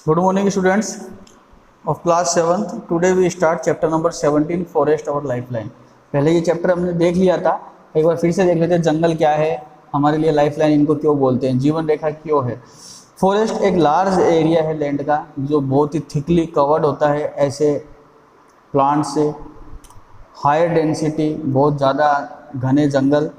Good morning, students of class 7th. Today we start chapter number 17, Forest our Lifeline. पहले ये chapter हमने देख लिया था, एक बार फिर से देख लेते हैं। जंगल क्या है, हमारे लिए लाइफलाइन इनको क्यों बोलते हैं, जीवन रेखा क्यों है। फॉरेस्ट एक लार्ज एरिया है लैंड का जो बहुत ही थिकली कवर्ड होता है ऐसे प्लांट से, हायर डेंसिटी, बहुत ज़्यादा घने जंगल,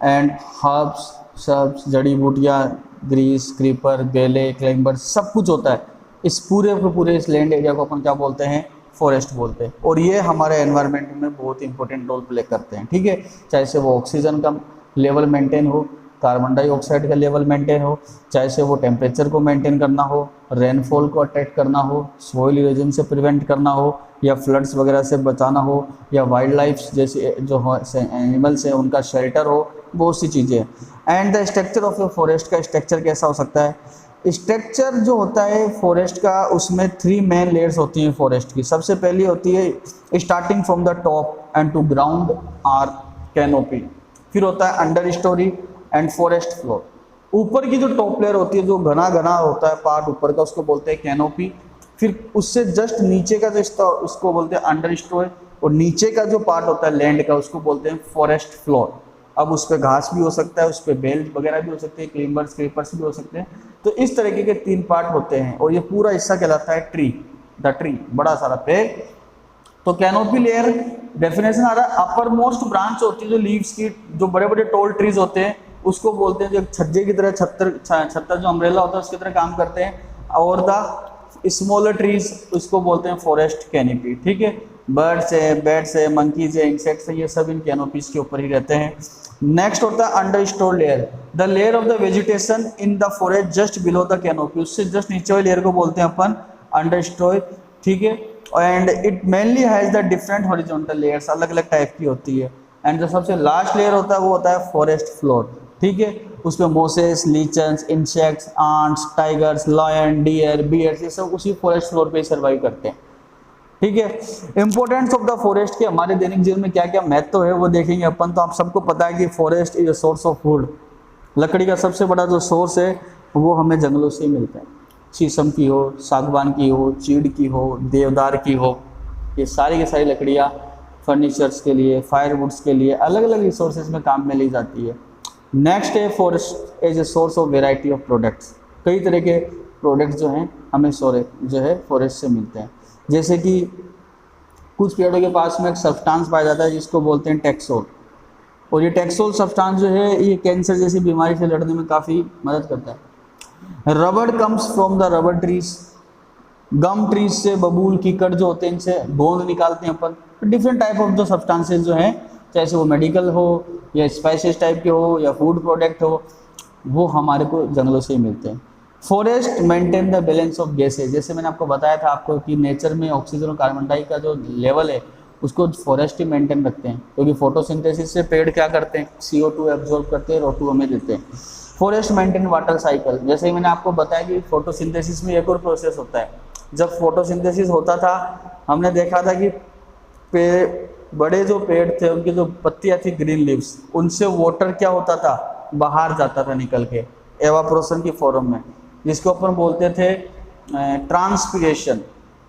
एंड हर्ब्स, शर्ब्स, जड़ी बूटियाँ, ग्रीस, क्रीपर, बेले, क्लाइंबर, सब कुछ होता है। इस पूरे इस लैंड एरिया को अपन क्या बोलते हैं, फॉरेस्ट बोलते हैं। और ये हमारे एनवायरनमेंट में बहुत इंपॉर्टेंट रोल प्ले करते हैं, ठीक है। चाहे से वो ऑक्सीजन का लेवल मेंटेन हो, कार्बन डाइऑक्साइड का लेवल मेंटेन हो, चाहे से वो टेम्परेचर को मेंटेन करना हो, रेनफॉल को अट्रैक्ट करना हो, सॉइल इरोजन से प्रिवेंट करना हो, या फ्लड्स वगैरह से बचाना हो, या वाइल्ड लाइफ जैसे जो एनिमल्स हैं उनका शेल्टर हो, बहुत सी चीज़ें हैं। And the structure of a forest का स्ट्रक्चर कैसा हो सकता है। स्ट्रक्चर जो होता है फॉरेस्ट का, उसमें 3 मेन लेयर्स होती हैं फॉरेस्ट की। सबसे पहली होती है starting from the top end to ground are canopy, फिर होता है understory and forest floor. ऊपर की जो टॉप लेयर होती है, जो घना घना होता है पार्ट ऊपर का, उसको बोलते हैं कैनोपी। फिर उससे जस्ट नीचे का जो उसको बोलते हैं अंडर स्टोरी, और नीचे का जो पार्ट होता है लैंड का, उसको बोलते हैं फॉरेस्ट फ्लोर। अब उस पर घास भी हो सकता है, उस पर बेल वगैरह भी हो सकते हैं, क्लिम्बर्स, क्रीपर्स भी हो सकते हैं। तो इस तरीके के 3 पार्ट होते हैं, और ये पूरा हिस्सा कहलाता है ट्री, द ट्री, बड़ा सारा पेड़। तो कैनोपी लेयर डेफिनेशन आ रहा है, अपर मोस्ट ब्रांच होती है जो लीव्स की, जो बड़े बड़े टॉल ट्रीज होते हैं उसको बोलते हैं, जो छज्जे की तरह छत्तर जो अम्ब्रेला होता है उसकी तरह काम करते हैं। और द स्मॉलर ट्रीज उसको बोलते हैं फॉरेस्ट कैनोपी, ठीक है। बर्ड्स है, बैट्स है, मंकीज है, इंसेक्ट्स है, ये सब इन कैनोपीज के ऊपर ही रहते हैं। नेक्स्ट होता है under store layer, the layer of the vegetation in the forest just below the canopy, उससे जस्ट नीचे वाली लेयर को बोलते हैं अपन अंडर स्टोर, ठीक है। And it mainly has the different horizontal layers, अलग अलग टाइप की होती है। एंड जो सबसे लास्ट लेयर होता है वो होता है फॉरेस्ट फ्लोर, ठीक है। उसमें mosses, lichens, insects, ants, tigers, lion, deer, bears, ये सब उसी फॉरेस्ट फ्लोर पे सर्वाइव करते हैं, ठीक है। इंपॉर्टेंस ऑफ द फॉरेस्ट के हमारे दैनिक जीवन में क्या क्या महत्व है वो देखेंगे अपन। तो आप सबको पता है कि forest is a source of food. लकड़ी का सबसे बड़ा जो सोर्स है वो हमें जंगलों से मिलता है। शीशम की हो, सागवान की हो, चीड़ की हो, देवदार की हो, ये सारी की सारी लकड़ियाँ फर्नीचर्स के लिए, फायरवुड्स के लिए, अलग अलग रिसोर्सेज में काम में ली जाती है। नेक्स्ट है forest as a source of variety of products. कई तरह के प्रोडक्ट्स जो हैं हमें जो है फॉरेस्ट से मिलते हैं। जैसे कि कुछ पेड़ों के पास में एक सब्सटेंस पाया जाता है जिसको बोलते हैं टेक्सोल, और ये टेक्सोल सब्सटेंस जो है ये कैंसर जैसी बीमारी से लड़ने में काफ़ी मदद करता है। रबड़ कम्स फ्रॉम द रबड़ ट्रीज, गम ट्रीज से बबूल, कीकड़ जो होते हैं इनसे गोंद निकालते हैं अपन। डिफरेंट टाइप ऑफ जो सब्सटेंसेस जो हैं, चाहे से वो मेडिकल हो या स्पाइसेस टाइप के हो या फूड प्रोडक्ट हो, वो हमारे को जंगलों से ही मिलते हैं। Forest maintain the balance of gases, जैसे मैंने आपको बताया था आपको कि नेचर में ऑक्सीजन और कार्बन डाइऑक्साइड का जो लेवल है उसको फॉरेस्ट ही मेंटेन रखते हैं, क्योंकि फोटोसिंथेसिस से पेड़ क्या करते हैं, CO2 एब्जॉर्ब करते हैं और O2 हमें देते हैं। फॉरेस्ट मेंटेन वाटर साइकिल, जैसे ही मैंने आपको बताया कि फोटोसिंथेसिस में एक और प्रोसेस होता है। जब फोटोसिंथेसिस होता था हमने देखा था कि बड़े जो पेड़ थे उनकी जो पत्तियाँ थी, ग्रीन लीव्स, उनसे वाटर क्या होता था, बाहर जाता था निकल के एवापोरेशन की फॉर्म में, जिसको अपन बोलते थे ट्रांसपीरेशन।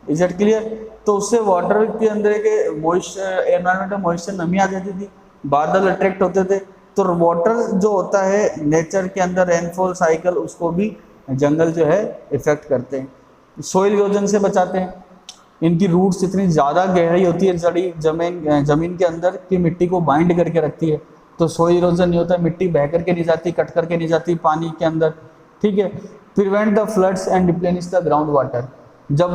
Is it clear. तो उससे वाटर के अंदर के मॉइस्चर, एनवायरनमेंट में मॉइस्चर, नमी आ जाती थी, बादल अट्रैक्ट होते थे। तो वाटर जो होता है नेचर के अंदर, रेनफॉल साइकिल, उसको भी जंगल जो है इफेक्ट करते हैं। सोइल इरोजन से बचाते हैं। इनकी रूट्स इतनी ज़्यादा गहरी होती है जड़ी जमीन के अंदर कि मिट्टी को बाइंड करके रखती है, तो सोइल इरोजन नहीं होता, मिट्टी बह करके नहीं जाती, कट करके नहीं जाती पानी के अंदर, ठीक है। Prevent the floods and replenish the ground water, जब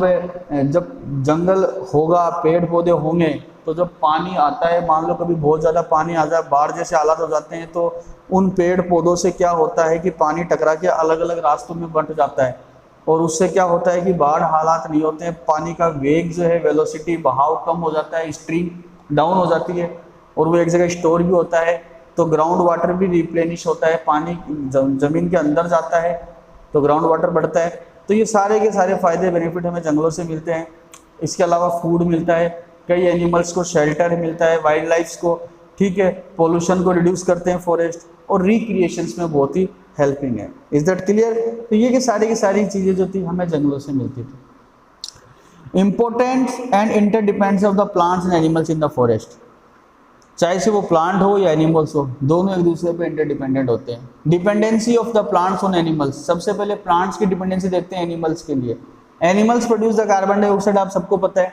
जंगल होगा, पेड़ पौधे होंगे, तो जब पानी आता है, मान लो कभी बहुत ज़्यादा पानी आ जाए, बाढ़ जैसे हालात हो जाते हैं, तो उन पेड़ पौधों से क्या होता है कि पानी टकरा के अलग अलग रास्तों में बंट जाता है, और उससे क्या होता है कि बाढ़ हालात नहीं होते हैं, पानी का वेग जो है, वेलोसिटी, बहाव कम हो जाता है, स्ट्रीम डाउन हो जाती है, और वो एक जगह स्टोर भी होता है, तो ग्राउंड वाटर भी रिप्लेनिश होता है, पानी जमीन के अंदर जाता है तो ग्राउंड वाटर बढ़ता है। तो ये सारे के सारे फायदे बेनिफिट हमें जंगलों से मिलते हैं। इसके अलावा फूड मिलता है, कई एनिमल्स को शेल्टर मिलता है, वाइल्ड लाइफ को, ठीक है। पोल्यूशन को रिड्यूस करते हैं फॉरेस्ट, और रिक्रिएशंस में बहुत ही हेल्पिंग है। Is that clear? तो ये कि सारी चीज़ें जो थी हमें जंगलों से मिलती थी। Importance and interdependence of the plants and animals in the forest, चाहे से वो प्लांट हो या एनिमल्स हो, दोनों एक दूसरे पे इंटरडिपेंडेंट होते हैं। Dependency of the plants on animals, सबसे पहले प्लांट्स की डिपेंडेंसी देखते हैं एनिमल्स के लिए। Animals produce the carbon dioxide, आप सबको पता है,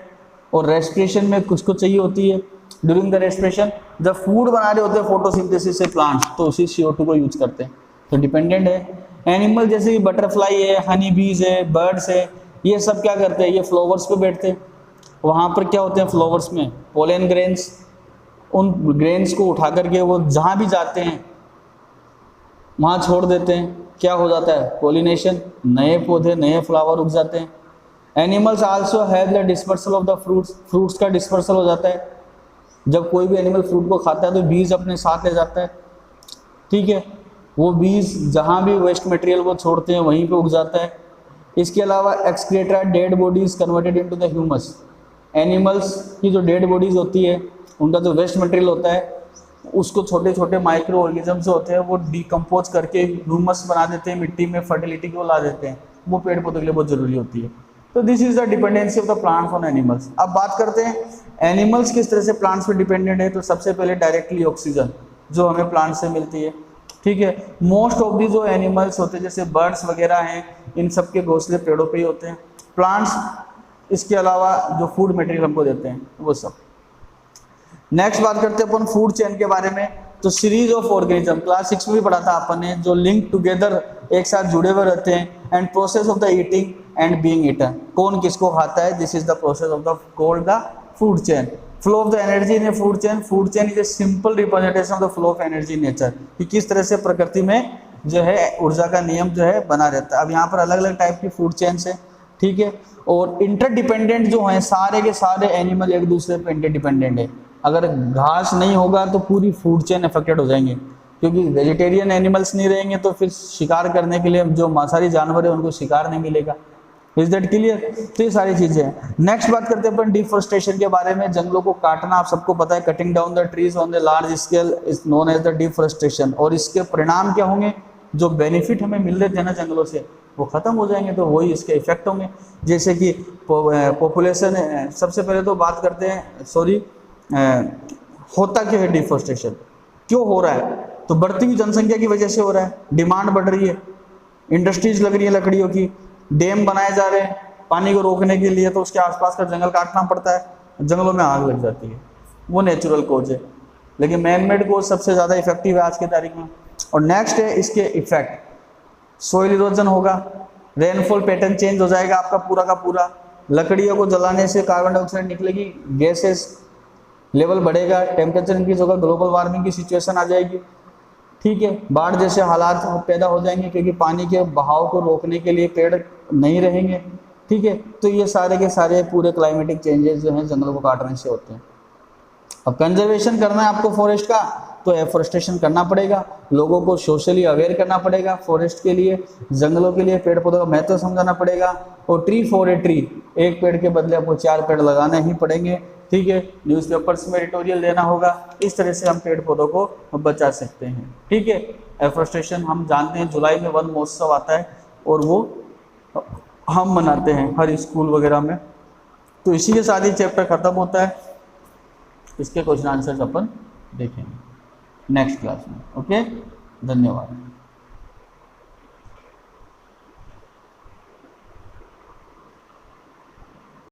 और रेस्पिरेशन में कुछ को चाहिए होती है। ड्यूरिंग द रेस्पिरेशन जब फूड बना रहे होते हैं फोटोसिंथेसिस से प्लांट्स, तो उसी CO2 को यूज करते हैं, तो डिपेंडेंट है। एनिमल जैसे कि बटरफ्लाई है, हनी बीज है, बर्ड्स है, ये सब क्या करते हैं, ये फ्लावर्स पे बैठते हैं। वहाँ पर क्या होते हैं फ्लावर्स में पोलन ग्रेन्स, उन ग्रेन्स को उठा करके वो जहाँ भी जाते हैं वहाँ छोड़ देते हैं। क्या हो जाता है, पोलिनेशन, नए पौधे नए फ्लावर उग जाते हैं। Animals also have the dispersal of the fruits, fruits का डिस्पर्सल हो जाता है। जब कोई भी एनिमल फ्रूट को खाता है तो बीज अपने साथ ले जाता है, ठीक है। वो बीज जहाँ भी वेस्ट मटेरियल वो छोड़ते हैं वहीं पे उग जाता है। इसके अलावा excreta dead bodies converted into the humus, animals की जो डेड बॉडीज होती है उनका जो वेस्ट मटेरियल होता है उसको छोटे छोटे माइक्रो ऑर्गेनिजम्स होते हैं वो डिकम्पोज करके ह्यूमस बना देते हैं, मिट्टी में फर्टिलिटी को ला देते हैं, वो पेड़ पौधों के लिए बहुत जरूरी होती है। तो this is the dependency of the plants on animals. अब बात करते हैं एनिमल्स किस तरह से प्लांट्स पे डिपेंडेंट है। तो सबसे पहले डायरेक्टली ऑक्सीजन जो हमें प्लांट से मिलती है, ठीक है। मोस्ट ऑफ दी जो एनिमल्स होते हैं जैसे बर्ड्स वगैरह हैं, इन सब के घोंसले पेड़ों पे ही होते हैं। प्लांट्स इसके अलावा जो फूड मटेरियल हमको देते हैं वो सब। नेक्स्ट बात करते हैं अपन फूड चेन के बारे में। तो सीरीज ऑफ ऑर्गेनिज्म, क्लास 6 में भी पढ़ा था अपन ने, जो लिंक टुगेदर एक साथ जुड़े हुए रहते हैं। And process of the eating and being eaten, कौन किसको खाता है, this is the process of the called the food chain. Flow of the energy in a food chain, food chain is a simple representation of the flow of energy in nature, कि किस तरह से प्रकृति में जो है ऊर्जा का नियम जो है बना रहता है। अब यहाँ पर अलग अलग टाइप की फूड चेन्स है, ठीक है। और इंटरडिपेंडेंट जो हैं सारे के सारे एनिमल एक दूसरे पे इंटरडिपेंडेंट है। अगर घास नहीं होगा तो पूरी फूड चेन अफेक्टेड हो जाएंगे, क्योंकि वेजिटेरियन एनिमल्स नहीं रहेंगे तो फिर शिकार करने के लिए जो मांसाहारी जानवर है उनको शिकार नहीं मिलेगा। Is that clear? तो ये सारी चीजें हैं। नेक्स्ट बात करते हैं अपन डिफॉरेस्टेशन के बारे में। जंगलों को काटना आप सबको पता है, cutting down the trees on the large scale is known as the deforestation. और इसके परिणाम क्या होंगे, जो बेनिफिट हमें मिल रहे थे ना जंगलों से वो खत्म हो जाएंगे, तो वही इसके इफेक्ट होंगे। जैसे कि पॉपुलेशन, सबसे पहले तो बात करते हैं होता क्या है डिफॉरेस्टेशन, क्यों हो रहा है। तो बढ़ती हुई जनसंख्या की वजह से हो रहा है, डिमांड बढ़ रही है, इंडस्ट्रीज लग रही है लकड़ियों की, डैम बनाए जा रहे हैं पानी को रोकने के लिए, तो उसके आसपास का जंगल काटना पड़ता है, जंगलों में आग लग जाती है। वो नेचुरल कोज है, लेकिन मैन मेड कोज सबसे ज़्यादा इफेक्टिव है आज की तारीख में। और नेक्स्ट है इसके इफेक्ट, सोइल इरोजन होगा, रेनफॉल पैटर्न चेंज हो जाएगा आपका पूरा का पूरा, लकड़ियों को जलाने से कार्बन डाइऑक्साइड निकलेगी, गैसेस लेवल बढ़ेगा, टेम्परेचर इंक्रीज होगा, ग्लोबल वार्मिंग की सिचुएशन आ जाएगी, ठीक है। बाढ़ जैसे हालात पैदा हो जाएंगे क्योंकि पानी के बहाव को रोकने के लिए पेड़ नहीं रहेंगे, ठीक है। तो ये सारे के सारे पूरे क्लाइमेटिक चेंजेस जो हैं जंगलों को काटने से होते हैं। अब कंजर्वेशन करना है आपको फॉरेस्ट का, तो एफोरेस्टेशन करना पड़ेगा, लोगों को सोशली अवेयर करना पड़ेगा, फॉरेस्ट के लिए, जंगलों के लिए पेड़ पौधों का महत्व समझाना पड़ेगा। और ट्री फॉर ए ट्री, एक पेड़ के बदले आपको 4 पेड़ लगाने ही पड़ेंगे, ठीक है। न्यूज़पेपर्स में एडिटोरियल देना होगा, इस तरह से हम पेड़ पौधों को बचा सकते हैं, ठीक है। एफोरेस्टेशन हम जानते हैं जुलाई में वन महोत्सव आता है और वो हम मनाते हैं हर स्कूल वगैरह में। तो इसी के साथ ही चैप्टर खत्म होता है, इसके क्वेश्चन आंसर्स अपन देखेंगे नेक्स्ट क्लास में। ओके, धन्यवाद।